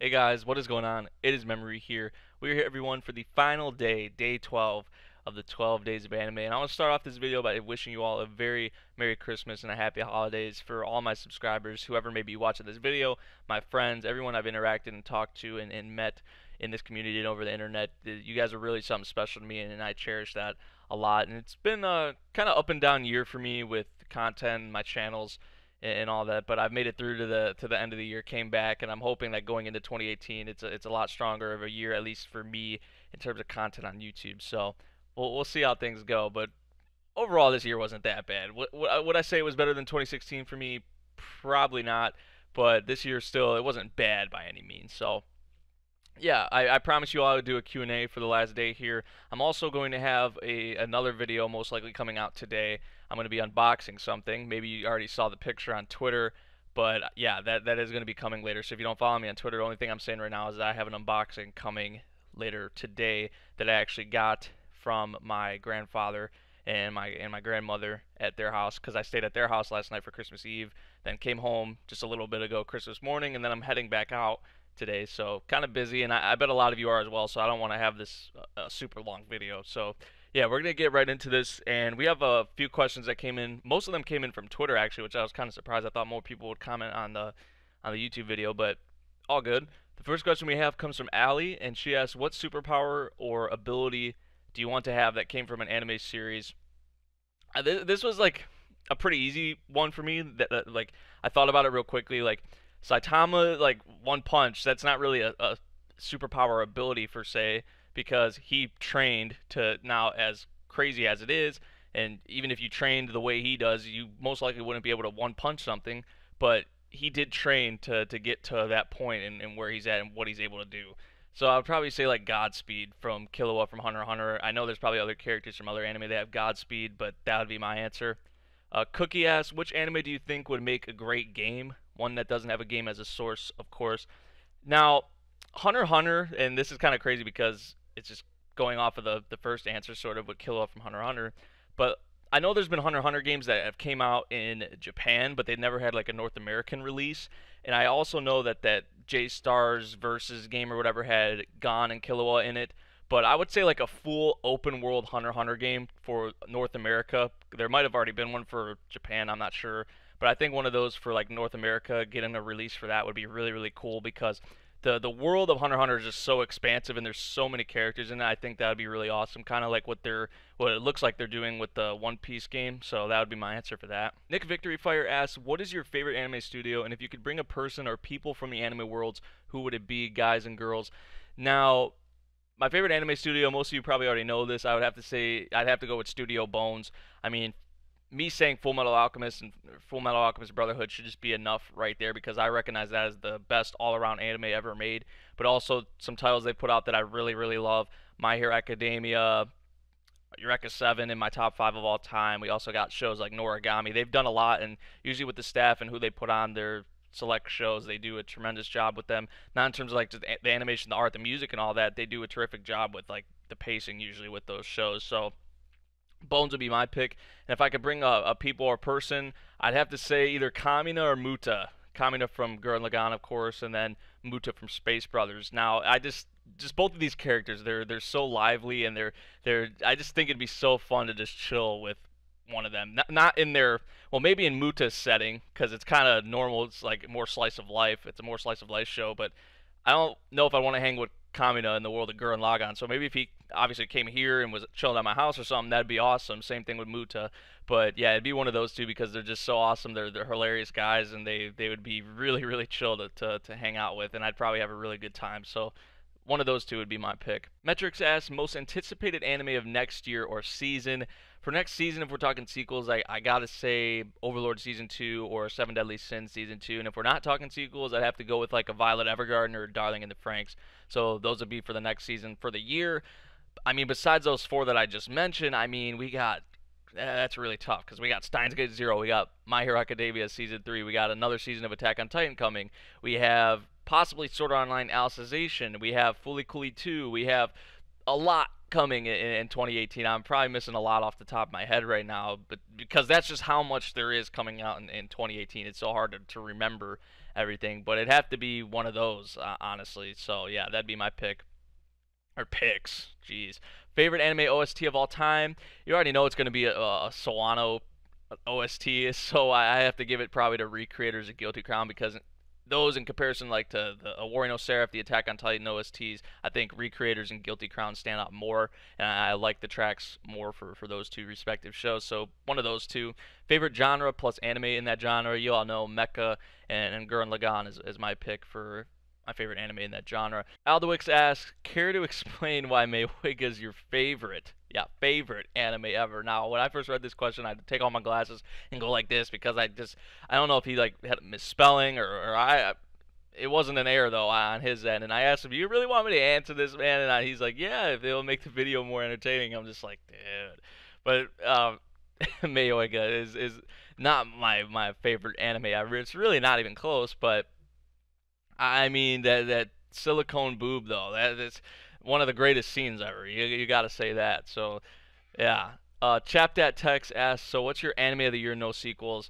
Hey guys, what is going on? It is Memory here. We're here everyone for the final day, day 12 of the 12 days of anime. And I want to start off this video by wishing you all a very Merry Christmas and a Happy Holidays for all my subscribers, whoever may be watching this video, my friends, everyone I've interacted and talked to and met in this community and over the internet. You guys are really something special to me, and I cherish that a lot. And it's been a kind of up and down year for me with content, my channels and all that, but I've made it through to the end of the year, came back, and I'm hoping that going into 2018, it's a lot stronger of a year, at least for me, in terms of content on YouTube. So we'll see how things go, but overall this year wasn't that bad. Would I say it was better than 2016 for me? Probably not, but this year still it wasn't bad by any means. So yeah, I promise you all I would do a Q&A for the last day here. I'm also going to have another video most likely coming out today. I'm going to be unboxing something. Maybe you already saw the picture on Twitter, but yeah, that is going to be coming later. So if you don't follow me on Twitter, the only thing I'm saying right now is that I have an unboxing coming later today that I actually got from my grandfather and my grandmother at their house, because I stayed at their house last night for Christmas Eve, then came home just a little bit ago Christmas morning, and then I'm heading back out today, so kind of busy, and I bet a lot of you are as well, so I don't want to have this super long video. So yeah, we're gonna get right into this, and we have a few questions that came in. Most of them came in from Twitter actually, which I was kind of surprised. I thought more people would comment on the YouTube video, but all good. The first question we have comes from Allie, and she asks, what superpower or ability do you want to have that came from an anime series? This was like a pretty easy one for me, that like I thought about it real quickly. Like Saitama, like one punch, that's not really a superpower ability per se, because he trained to, now as crazy as it is, and even if you trained the way he does, you most likely wouldn't be able to one punch something, but he did train to get to that point and where he's at and what he's able to do. So I would probably say like Godspeed from Killua from Hunter x Hunter. I know there's probably other characters from other anime that have Godspeed, but that would be my answer. Cookie asks, which anime do you think would make a great game? One that doesn't have a game as a source, of course. Now, Hunter x Hunter, and this is kind of crazy because it's just going off of the first answer, sort of, with Killua from Hunter x Hunter. But I know there's been Hunter x Hunter games that have came out in Japan, but they never had like a North American release. And I also know that J-Stars versus game or whatever had Gon and Killua in it. But I would say like a full open world Hunter x Hunter game for North America. There might have already been one for Japan, I'm not sure. But I think one of those for like North America, getting a release for that would be really, really cool, because the world of Hunter x Hunter is just so expansive and there's so many characters in it. I think that would be really awesome, kind of like what it looks like they're doing with the One Piece game. So that would be my answer for that. Nick Victory Fire asks, what is your favorite anime studio, and if you could bring a person or people from the anime worlds, who would it be, guys and girls? Now, my favorite anime studio, most of you probably already know this. I would have to say I'd have to go with Studio Bones. I mean, me saying Full Metal Alchemist and Full Metal Alchemist Brotherhood should just be enough right there, because I recognize that as the best all-around anime ever made. But also some titles they put out that I really, really love: My Hero Academia, Eureka 7 in my top 5 of all time. We also got shows like Noragami. They've done a lot, and usually with the staff and who they put on their select shows, they do a tremendous job with them. Not in terms of like just the animation, the art, the music, and all that. They do a terrific job with like the pacing usually with those shows. So Bones would be my pick. And if I could bring a people or person, I'd have to say either Kamina or Muta. Kamina from Gurren Lagann, of course, and then Muta from Space Brothers. Now, I just both of these characters, they're so lively, and they're I just think it'd be so fun to just chill with one of them. Not in their, well, maybe in Muta's setting, because it's kind of normal. It's like more slice of life. It's a more slice of life show, but I don't know if I want to hang with Kamina in the world of Gurren Lagann. So maybe if he obviously came here and was chilling at my house or something, that'd be awesome. Same thing with Muta. But yeah, it'd be one of those two, because they're just so awesome. They're hilarious guys, and they would be really, really chill to hang out with, and I'd probably have a really good time. So one of those two would be my pick. Metrics asks, most anticipated anime of next year or season. For next season, if we're talking sequels, I gotta say Overlord Season 2 or Seven Deadly Sins Season 2. And if we're not talking sequels, I'd have to go with like a Violet Evergarden or Darling in the Franxx. So those would be for the next season. For the year, I mean, besides those four that I just mentioned, I mean, we got, that's really tough, because we got Steins Gate Zero, we got My Hero Academia Season 3, we got another season of Attack on Titan coming, we have possibly Sword Art Online Alicization, we have Fooly Cooly 2, we have a lot coming in 2018. I'm probably missing a lot off the top of my head right now, but because that's just how much there is coming out in 2018. It's so hard to remember everything, but it'd have to be one of those, honestly. So yeah, that'd be my pick. Or picks, jeez. Favorite anime OST of all time? You already know it's going to be a Sawano OST, so I have to give it probably to Recreators of Guilty Crown, because those in comparison like to the Warring No Seraph, the Attack on Titan OSTs, I think Recreators and Guilty Crown stand out more, and I like the tracks more for those two respective shows. So one of those two. Favorite genre plus anime in that genre, you all know Mecha and Gurren Lagann is my pick for my favorite anime in that genre. Aldowix asks, care to explain why Maywiga is your favorite? Yeah, favorite anime ever. Now, when I first read this question, I had to take off my glasses and go like this, because I don't know if he like had a misspelling, or it wasn't an error though on his end. And I asked him, "Do you really want me to answer this, man?" And he's like, "Yeah, if it'll make the video more entertaining." I'm just like, dude. But Maywiga is not my favorite anime ever. It's really not even close. But I mean that silicone boob though, that's one of the greatest scenes ever. You gotta say that. So yeah. Chapdat Tex asks, so what's your anime of the year? No sequels.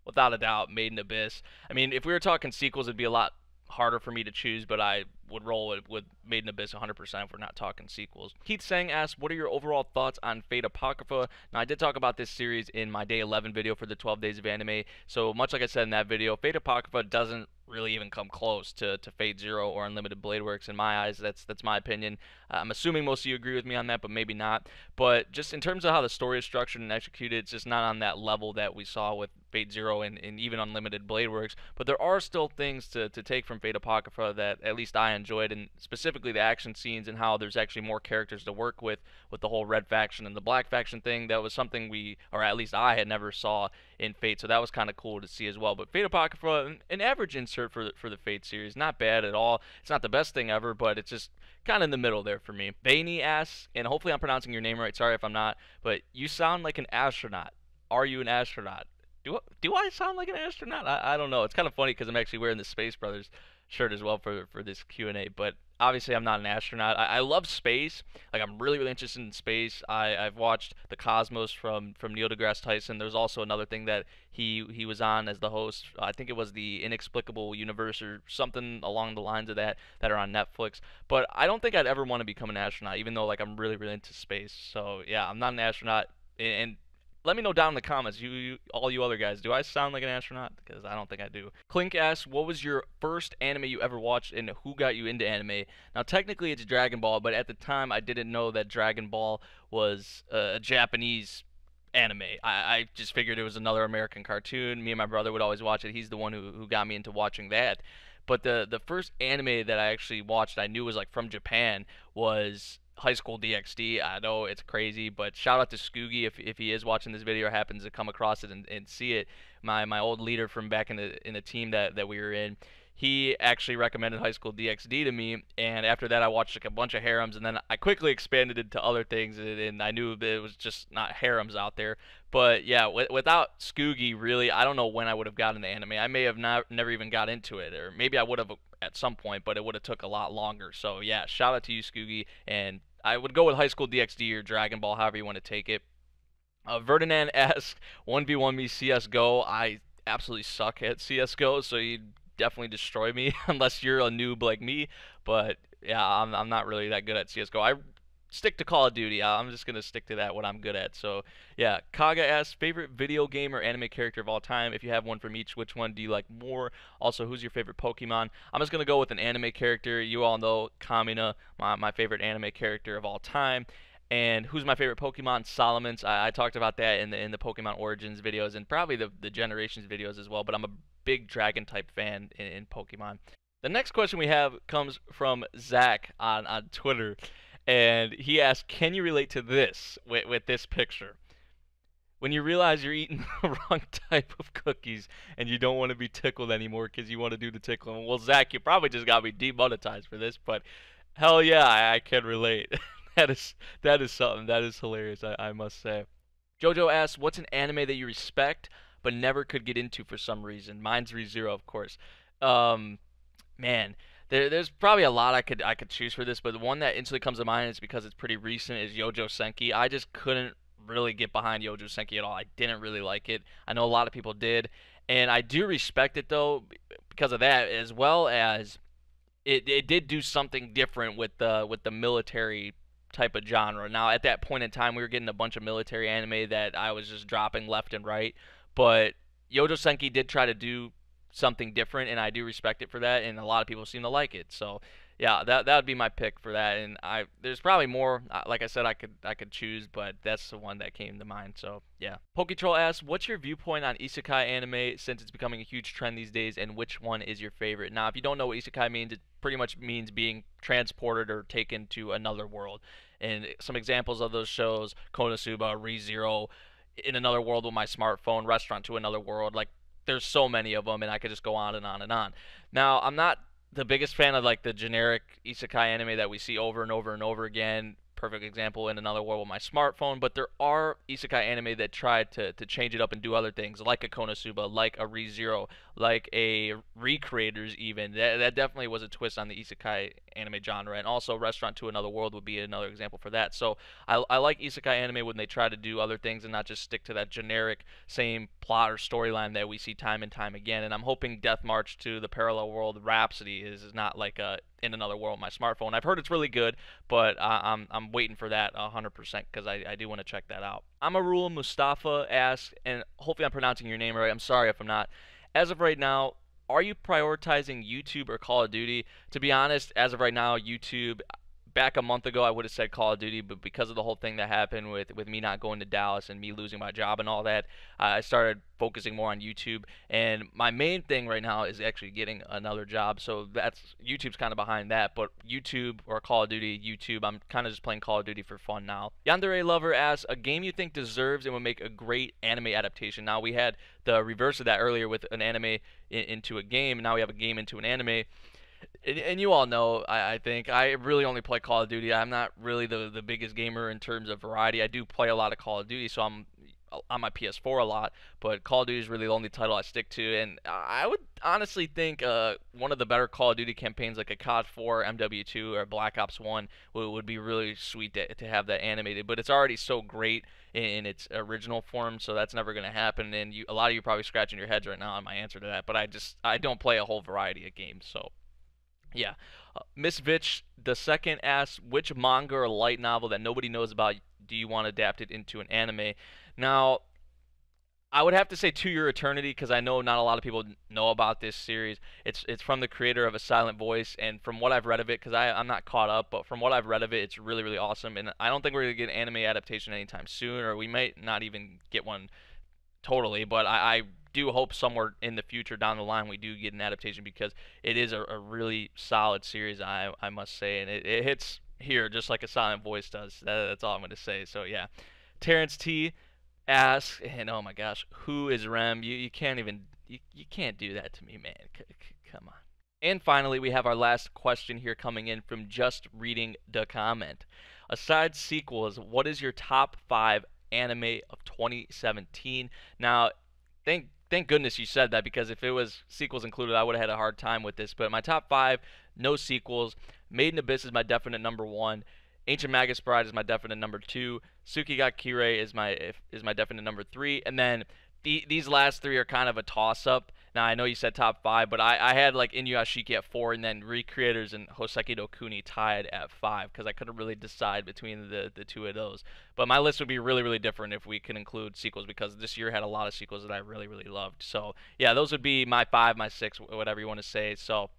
Without a doubt, Made in Abyss. I mean, if we were talking sequels, it'd be a lot harder for me to choose, but I would roll it with Made in Abyss 100% if we're not talking sequels. Keith Sang asks, what are your overall thoughts on Fate Apocrypha? Now, I did talk about this series in my Day 11 video for the 12 Days of Anime, so much like I said in that video, Fate Apocrypha doesn't really even come close to Fate Zero or Unlimited Blade Works in my eyes. That's my opinion. I'm assuming most of you agree with me on that, but maybe not. But just in terms of how the story is structured and executed, it's just not on that level that we saw with Fate Zero and even Unlimited Blade Works. But there are still things to take from Fate Apocrypha that at least I enjoyed, and specifically the action scenes and how there's actually more characters to work with the whole red faction and the black faction thing. That was something we, or at least I, had never saw in Fate, so that was kind of cool to see as well. But Fate Apocrypha, an average insert for the Fate series, not bad at all. It's not the best thing ever, but it's just kind of in the middle there for me. Bainey asks, and hopefully I'm pronouncing your name right, sorry if I'm not, but you sound like an astronaut. Are you an astronaut? Do I sound like an astronaut? I don't know. It's kind of funny because I'm actually wearing the Space Brothers shirt as well for this Q&A, but obviously I'm not an astronaut. I love space. Like, I'm really interested in space. I've watched The Cosmos from Neil deGrasse Tyson. There's also another thing that he was on as the host. I think it was the Inexplicable Universe or something along the lines of that are on Netflix. But I don't think I'd ever want to become an astronaut, even though like I'm really into space. So yeah, I'm not an astronaut. And let me know down in the comments, all you other guys, do I sound like an astronaut? Because I don't think I do. Clink asks, what was your first anime you ever watched and who got you into anime? Now, technically it's Dragon Ball, but at the time I didn't know that Dragon Ball was a Japanese anime. I just figured it was another American cartoon. Me and my brother would always watch it. He's the one who got me into watching that. But the first anime that I actually watched, I knew was like from Japan, was High School DxD. I know it's crazy, but shout out to Scoogie if he is watching this video or happens to come across it and see it. My old leader from back in the team that we were in, he actually recommended High School DxD to me, and after that I watched like a bunch of harems, and then I quickly expanded it to other things, and I knew that it was just not harems out there. But yeah, without Scoogie, really, I don't know when I would have gotten into anime. I may have never even got into it, or maybe I would have at some point, but it would have took a lot longer. So yeah, shout out to you, Scoogie, and I would go with High School DxD or Dragon Ball, however you want to take it. Ferdinand asks, 1v1 me CSGO. I absolutely suck at CSGO, so you definitely destroy me unless you're a noob like me. But yeah, I'm not really that good at CSGO. I stick to Call of Duty. I'm just gonna stick to that, what I'm good at. So yeah, Kaga asks, favorite video game or anime character of all time? If you have one from each, which one do you like more? Also, who's your favorite Pokemon? I'm just gonna go with an anime character. You all know Kamina, my favorite anime character of all time. And who's my favorite Pokemon? Salamence. I talked about that in the Pokemon Origins videos and probably the Generations videos as well, but I'm a big dragon type fan in Pokemon. The next question we have comes from Zach on Twitter, and he asks, can you relate to this with this picture? When you realize you're eating the wrong type of cookies and you don't want to be tickled anymore because you want to do the tickling. Well, Zach, you probably just got me demonetized for this, but hell yeah, I can relate. that is something. That is hilarious, I must say. Jojo asks, what's an anime that you respect but never could get into for some reason? Mine's ReZero, of course. Man, There's probably a lot I could choose for this, but the one that instantly comes to mind is because it's pretty recent is Yojo Senki. I just couldn't really get behind Yojo Senki at all. I didn't really like it. I know a lot of people did, and I do respect it though because of that, as well as it did do something different with the military type of genre. Now at that point in time, we were getting a bunch of military anime that I was just dropping left and right, but Yojo Senki did try to do something different, and I do respect it for that. And a lot of people seem to like it. So yeah, that would be my pick for that. And there's probably more. Like I said, I could choose, but that's the one that came to mind. So yeah. Poketroll asks, "What's your viewpoint on isekai anime since it's becoming a huge trend these days, and which one is your favorite?" Now, if you don't know what isekai means, it pretty much means being transported or taken to another world. And some examples of those shows: Konosuba, ReZero, In Another World with My Smartphone, Restaurant to Another World. Like, there's so many of them, and I could just go on and on and on. Now, I'm not the biggest fan of like the generic isekai anime that we see over and over and over again. Perfect example, In Another World with My Smartphone. But there are isekai anime that try to change it up and do other things, like a Konosuba, like a ReZero, like a Recreators even. That definitely was a twist on the isekai anime genre. And also Restaurant to Another World would be another example for that. So I like isekai anime when they try to do other things and not just stick to that generic same plot or storyline that we see time and time again. And I'm hoping Death March to the Parallel World Rhapsody is not like a In Another World on my smartphone. I've heard it's really good, but I'm waiting for that 100% because I do want to check that out. Amarul Mustafa asks, and hopefully I'm pronouncing your name right. I'm sorry if I'm not. As of right now, are you prioritizing YouTube or Call of Duty? To be honest, as of right now, YouTube. Back a month ago, I would have said Call of Duty, but because of the whole thing that happened with me not going to Dallas and me losing my job and all that, I started focusing more on YouTube. And my main thing right now is actually getting another job. So that's YouTube's kind of behind that. But YouTube or Call of Duty, YouTube, I'm kind of just playing Call of Duty for fun now. Yandere Lover asks, a game you think deserves and would make a great anime adaptation. Now we had the reverse of that earlier with an anime into a game. Now we have a game into an anime. And you all know, I think I really only play Call of Duty. I'm not really the biggest gamer in terms of variety. I do play a lot of Call of Duty, so I'm on my PS4 a lot. But Call of Duty is really the only title I stick to. And I would honestly think one of the better Call of Duty campaigns, like a COD 4, MW2, or Black Ops 1, would be really sweet to have that animated. But it's already so great in its original form, so that's never going to happen. And a lot of you are probably scratching your heads right now on my answer to that. But I don't play a whole variety of games, so. Yeah. Miss Vitch the second asks, which manga or light novel that nobody knows about do you want adapted into an anime? Now, I would have to say To Your Eternity because I know not a lot of people know about this series. It's from the creator of A Silent Voice, and from what I've read of it, because I'm not caught up, but from what I've read of it, it's really, really awesome. And I don't think we're going to get an anime adaptation anytime soon, or we might not even get one totally, but I do hope somewhere in the future down the line we do get an adaptation because it is a really solid series, I must say, and it hits here just like A Silent Voice does. That's all I'm going to say. So yeah, Terrence T asks, and oh my gosh, who is Rem? You can't even you can't do that to me, man. Come on. And finally, we have our last question here coming in from Just Reading the Comment. Aside sequels, what is your top 5 anime of 2017? Now, thank goodness you said that because if it was sequels included, I would have had a hard time with this. But my top 5, no sequels. Made in Abyss is my definite number 1. Ancient Magus Bride is my definite number 2. Tsuki ga Kirei is my definite number 3. And then these last 3 are kind of a toss-up. Now, I know you said top 5, but I had like Inuyashiki at 4, and then Recreators and Hoseki no Kuni tied at 5, because I couldn't really decide between the two of those. But my list would be really, really different if we could include sequels, because this year had a lot of sequels that I really, really loved. So, yeah, those would be my 5, my 6, whatever you want to say. So,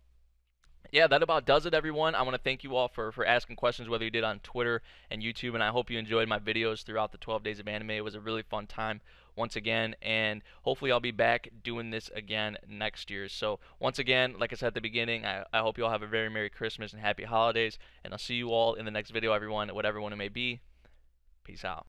yeah, that about does it, everyone. I want to thank you all for asking questions, whether you did on Twitter and YouTube, and I hope you enjoyed my videos throughout the 12 days of anime. It was a really fun time once again, and hopefully I'll be back doing this again next year. So once again, like I said at the beginning, I hope you all have a very Merry Christmas and Happy Holidays, and I'll see you all in the next video, everyone, whatever one it may be. Peace out.